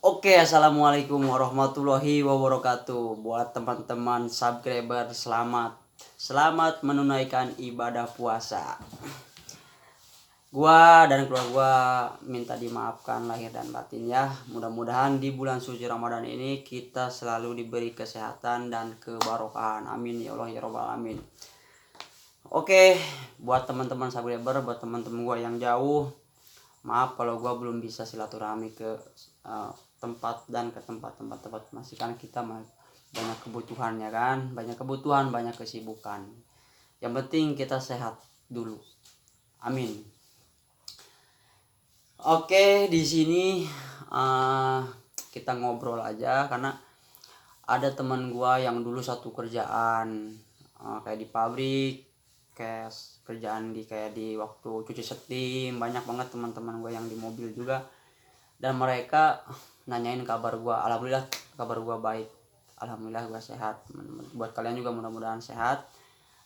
Oke, assalamualaikum warahmatullahi wabarakatuh. Buat teman-teman subscriber, selamat menunaikan ibadah puasa. Gua dan keluarga gua minta dimaafkan lahir dan batin ya. Mudah-mudahan di bulan suci Ramadan ini kita selalu diberi kesehatan dan kebarokahan. Amin ya Allah ya Rabbal alamin. Oke, buat teman-teman subscriber, buat teman-teman gua yang jauh, maaf kalau gue belum bisa silaturahmi ke tempat dan ke tempat-tempat masih, kan kita banyak kebutuhannya kan, banyak kebutuhan, banyak kesibukan. Yang penting kita sehat dulu. Amin. Oke, di sini kita ngobrol aja karena ada teman gue yang dulu satu kerjaan kayak di pabrik, kayak kerjaan kayak di waktu cuci setim, banyak banget teman-teman gue yang di mobil juga, dan mereka nanyain kabar gue. Alhamdulillah kabar gue baik, alhamdulillah gue sehat. Buat kalian juga mudah-mudahan sehat,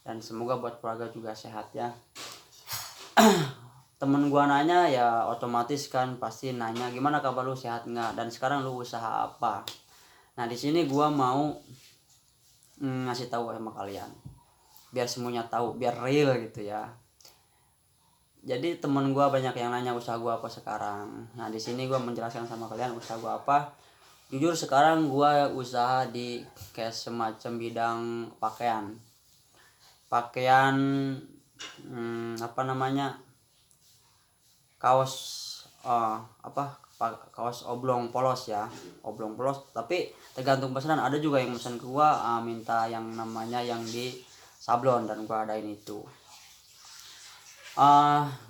dan semoga buat keluarga juga sehat ya. Temen gue nanya ya otomatis kan pasti nanya gimana kabar lu, sehat nggak, dan sekarang lu usaha apa. Nah di sini gue mau ngasih tahu sama kalian biar semuanya tahu, biar real gitu ya. Jadi temen gue banyak yang nanya usaha gue apa sekarang. Nah di sini gue menjelaskan sama kalian usaha gue apa. Jujur sekarang gue usaha di kayak semacam bidang pakaian apa namanya, kaos kaos oblong polos ya, oblong polos. Tapi tergantung pesanan, ada juga yang pesan ke gue minta yang namanya yang di sablon, dan gue adain itu.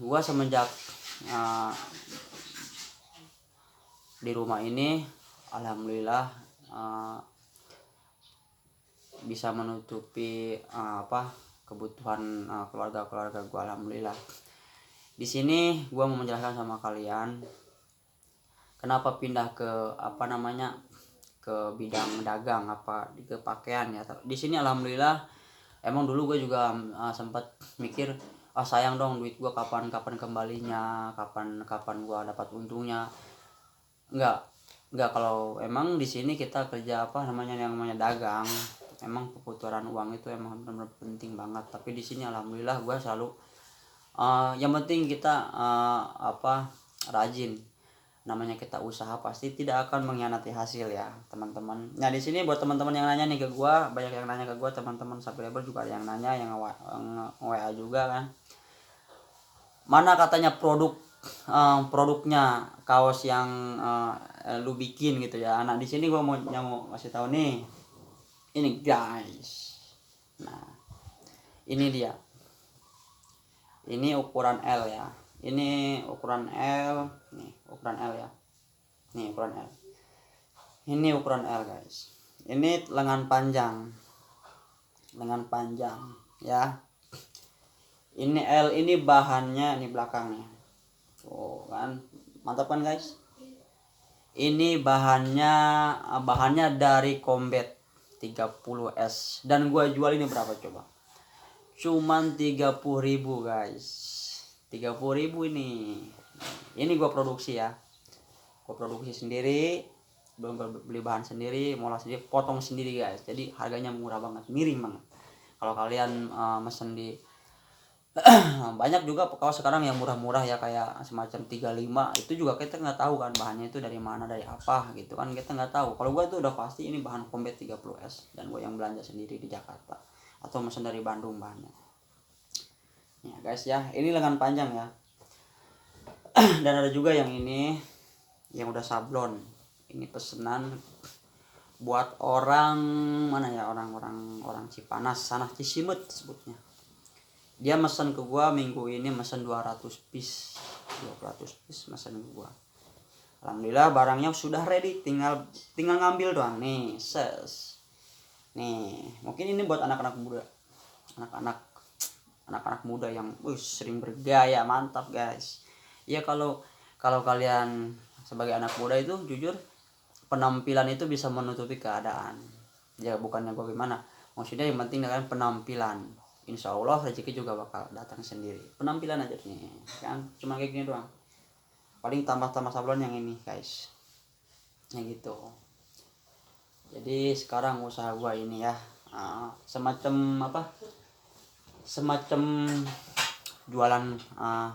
Gue semenjak di rumah ini alhamdulillah bisa menutupi kebutuhan keluarga gue, alhamdulillah. Di sini gue mau menjelaskan sama kalian kenapa pindah ke ke bidang dagang ke pakaian ya. Di sini alhamdulillah, emang dulu gue juga sempat mikir sayang dong duit gue kapan kembalinya, kapan gue dapat untungnya. Enggak, kalau emang di sini kita kerja yang namanya dagang, emang kebutuhan uang itu emang benar-benar penting banget. Tapi di sini alhamdulillah gue selalu yang penting kita rajin. Namanya kita usaha pasti tidak akan mengkhianati hasil ya teman-teman. Nah di sini buat teman-teman yang nanya nih ke gue, banyak yang nanya ke gue, teman-teman subscriber juga ada yang nanya, yang WA juga kan, mana katanya produknya kaos yang lu bikin gitu ya. Nah di sini gue mau kasih tahu nih, ini guys. Nah ini dia, ini ukuran L ya, ini ukuran L, nih ukuran L ya, nih ukuran L, ini ukuran L guys. Ini lengan panjang ya. Ini L, ini bahannya, ini belakangnya. Oh kan, mantap kan guys. Ini bahannya dari Combat 30S, dan gua jual ini berapa coba? Cuman 30.000 guys. 30.000 ini. Ini gua produksi ya. Gua produksi sendiri, beli bahan sendiri, mola sendiri, potong sendiri guys. Jadi harganya murah banget, miring banget. Kalau kalian mesen di banyak juga kaos sekarang yang murah-murah ya, kayak semacam 35, itu juga kita nggak tahu kan bahannya itu dari mana, dari apa gitu kan, kita nggak tahu. Kalau gue tuh udah pasti ini bahan Combat 30S, dan gue yang belanja sendiri di Jakarta atau mesen dari Bandung bahannya ya guys ya. Ini lengan panjang ya. Dan ada juga yang ini yang udah sablon. Ini pesanan buat orang mana ya, orang Cipanas sana, Cisimut sebutnya. Dia mesen ke gua minggu ini, mesen 200 piece mesen ke gua. Alhamdulillah barangnya sudah ready, tinggal ngambil doang nih. Nih mungkin ini buat anak-anak muda yang sering bergaya, mantap guys ya. Kalau kalian sebagai anak muda itu jujur penampilan itu bisa menutupi keadaan ya, bukannya bagaimana, maksudnya yang penting kalian penampilan, insya Allah rezeki juga bakal datang sendiri. Penampilan aja nih kan, cuma kayak gini doang. Paling tambah sablon yang ini guys. Nah gitu. Jadi sekarang usaha gua ini ya semacam apa, semacam jualan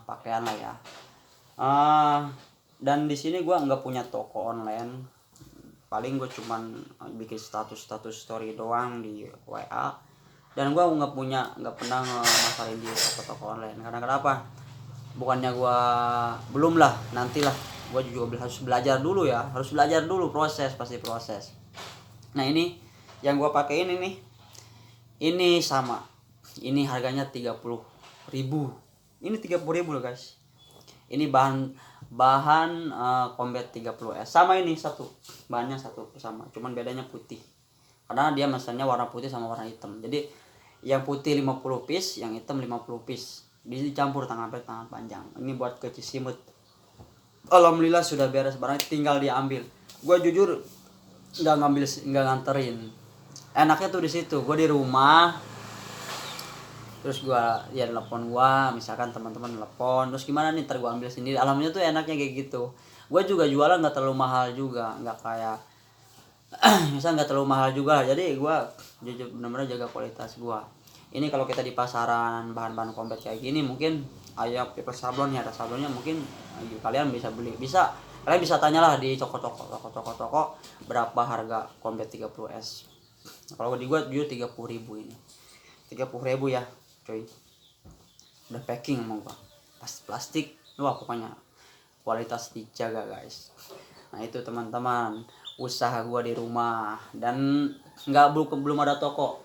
pakaian lah ya. Dan di sini gua nggak punya toko online, paling gue cuman bikin status story doang di WA, dan gue nggak pernah ngemasarin di toko online. Karena kenapa? Bukannya gue belum lah, nantilah gue juga harus belajar dulu ya, harus belajar dulu, pasti proses. Nah ini yang gue pakai ini sama, ini harganya 30.000, ini 30.000 loh guys. Ini bahan Combat 30S sama, ini satu bahannya satu sama, cuman bedanya putih karena dia mesennya warna putih sama warna hitam. Jadi yang putih 50 piece, yang hitam 50 piece, dicampur tangan panjang. Ini buat ke Cisimut. Alhamdulillah sudah beres barang, tinggal diambil. Gue jujur nggak nganterin. Enaknya tuh di situ, gue di rumah, terus gue ya telepon, misalkan teman-teman telepon, terus gimana nih, ntar gue ambil sendiri. Alhamdulillah tuh enaknya kayak gitu. Gue juga jualan nggak terlalu mahal juga, nggak kayak misal nggak terlalu mahal juga. Jadi gue benar-benar jaga kualitas gue. Ini kalau kita di pasaran bahan-bahan Combat kayak gini, mungkin ayam paper sablon ya, ada sablonnya, mungkin kalian bisa beli, kalian bisa tanyalah di toko berapa harga Combat 30S. Kalau di gue jujur 30.000 ini, 30.000 ya coy, udah packing sama gua, plastik, wah pokoknya kualitas dijaga guys. Nah itu teman-teman usaha gua di rumah, dan belum ada toko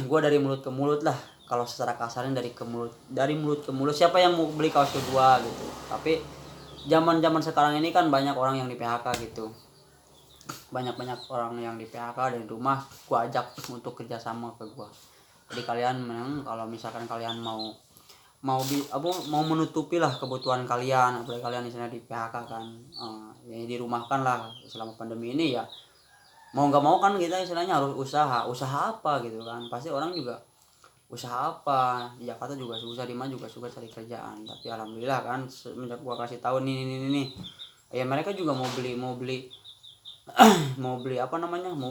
gua dari mulut ke mulut lah, kalau secara kasarnya dari mulut ke mulut, siapa yang mau beli kaos ke gua gitu. Tapi zaman sekarang ini kan banyak orang yang di PHK gitu, banyak orang yang di PHK dari rumah, gua ajak untuk kerjasama ke gua. Jadi kalian memang kalau misalkan kalian mau menutupi lah kebutuhan kalian, apalagi kalian misalnya di PHK kan, ya dirumahkan lah selama pandemi ini ya, mau nggak mau kan kita istilahnya harus usaha apa gitu kan. Pasti orang juga usaha apa, di Jakarta juga susah, di mana juga susah cari kerjaan. Tapi alhamdulillah kan, semenjak gua kasih tahu nih ya, mereka juga mau beli mau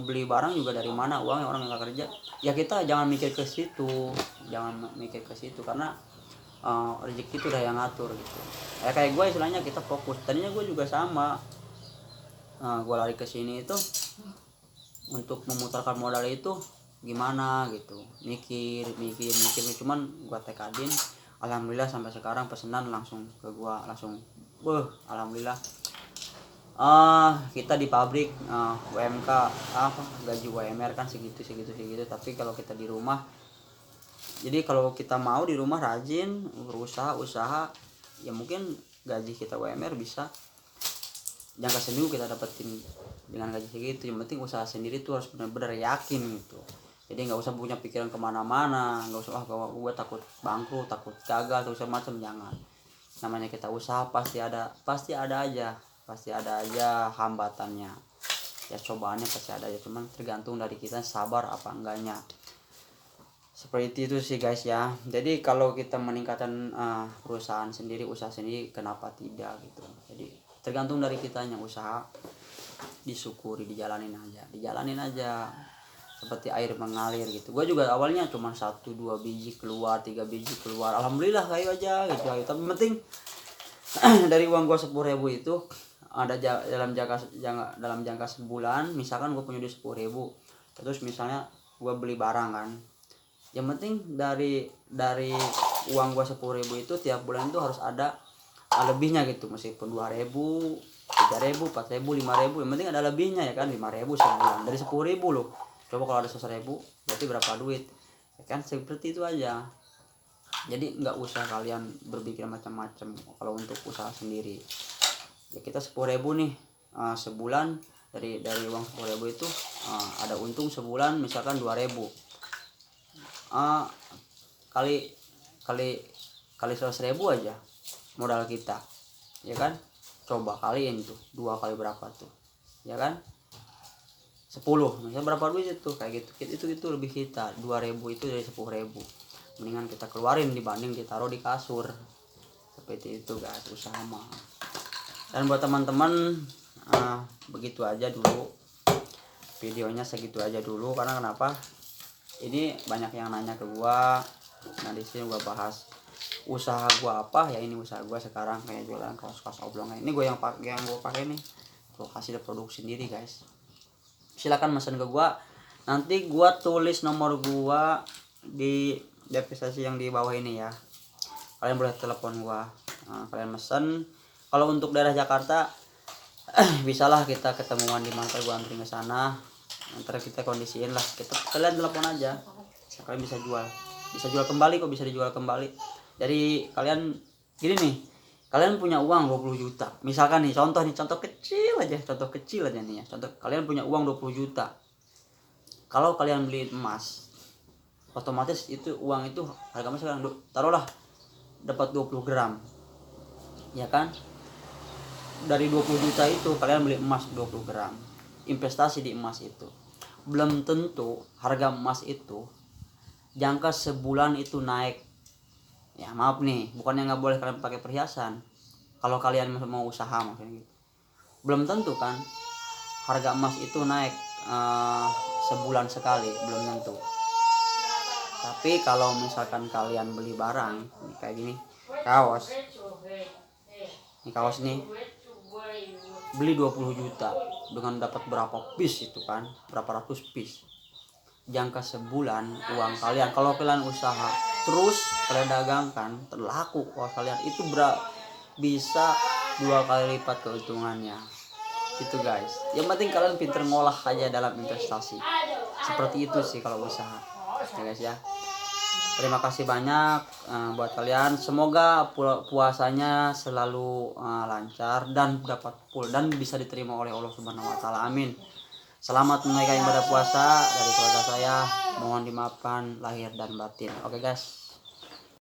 beli barang juga dari mana uangnya, orang nggak kerja ya. Kita jangan mikir ke situ, karena rezeki itu udah yang ngatur gitu ya. Kayak gue istilahnya, kita fokus. Tadinya gue juga sama, gue lari ke sini itu untuk memutarkan modal itu gimana gitu, mikir, cuman gue tekadin. Alhamdulillah sampai sekarang pesanan langsung ke gue, alhamdulillah. Kita di pabrik UMK gaji UMR kan segitu. Tapi kalau kita di rumah, jadi kalau kita mau di rumah rajin usaha ya, mungkin gaji kita UMR bisa jangka seminggu kita dapetin dengan gaji segitu. Yang penting usaha sendiri tuh harus benar-benar yakin gitu. Jadi nggak usah punya pikiran kemana-mana, nggak usah kalau gue takut bangkrut, takut gagal atau macam, jangan. Namanya kita usaha pasti ada aja hambatannya ya, cobaannya pasti ada ya, cuman tergantung dari kita sabar apa enggaknya. Seperti itu sih guys ya. Jadi kalau kita meningkatkan usaha sendiri, kenapa tidak gitu. Jadi tergantung dari kitanya, usaha disyukuri, dijalanin aja seperti air mengalir gitu. Gue juga awalnya cuma 1-2 biji keluar, 3 biji keluar, alhamdulillah kayu aja gitu. Tapi penting dari uang gue 10.000 itu ada dalam jangka sebulan. Misalkan gue punya duit 10.000, terus misalnya gue beli barang kan, yang penting dari uang gue 10.000 itu tiap bulan itu harus ada lebihnya gitu, meskipun 2.000, 3.000, 4.000, 5.000, yang penting ada lebihnya ya kan. 5.000 sebulan dari 10.000 loh. Coba kalau ada 100.000 berarti berapa duit ya kan, seperti itu aja. Jadi nggak usah kalian berpikir macam-macam kalau untuk usaha sendiri ya. Kita 10.000 nih sebulan, dari uang 10.000 itu ada untung sebulan misalkan 2.000, kali 100.000 aja modal kita ya kan. Coba kaliin tuh 2 kali berapa tuh ya kan, 10 misalnya berapa duit itu, kayak gitu. Itu lebih kita 2.000 itu dari 10.000, mendingan kita keluarin dibanding ditaruh di kasur. Seperti itu guys usaha mah. Dan buat teman-teman, begitu aja dulu videonya, segitu aja dulu. Karena kenapa, ini banyak yang nanya ke gua. Nah di sini gua bahas usaha gua apa ya. Ini usaha gua sekarang kayak jualan kaos-kaos oblong. Ini gua yang gua pakai nih, gua kasih produksi sendiri guys. Silakan pesan ke gua, nanti gua tulis nomor gua di deskripsi yang di bawah ini ya. Kalian boleh telepon gua. Kalian mesen. Kalau untuk daerah Jakarta bisalah kita ketemuan di mana, gua anterin ke sana, ntar kita kondisiin lah, kalian telepon aja, kalian bisa jual kembali kok, bisa dijual kembali. Jadi kalian gini nih, kalian punya uang 20 juta misalkan nih, contoh kecil aja nih ya, contoh kalian punya uang 20 juta. Kalau kalian beli emas, otomatis itu uang itu harga emas sekarang taruhlah dapat 20 gram ya kan. Dari 20 juta itu kalian beli emas 20 gram, investasi di emas itu. Belum tentu harga emas itu jangka sebulan itu naik. Ya maaf nih, bukannya nggak boleh kalian pakai perhiasan kalau kalian mau usaha maksudnya gitu. Belum tentu kan harga emas itu naik sebulan sekali, belum tentu. Tapi kalau misalkan kalian beli barang kayak gini, kaos nih beli 20 juta dengan dapat berapa piece itu kan, berapa ratus piece. Jangka sebulan uang kalian, kalau kalian usaha terus kalian dagangkan, terlaku uang kalian itu bisa 2 kali lipat keuntungannya gitu guys. Yang penting kalian pinter ngolah aja dalam investasi, seperti itu sih kalau usaha ya guys ya. Terima kasih banyak buat kalian. Semoga puasanya selalu lancar dan dapat full dan bisa diterima oleh Allah Subhanahu wa taala. Amin. Selamat menunaikan ibadah puasa dari keluarga saya. Mohon dimaafkan lahir dan batin. Oke guys.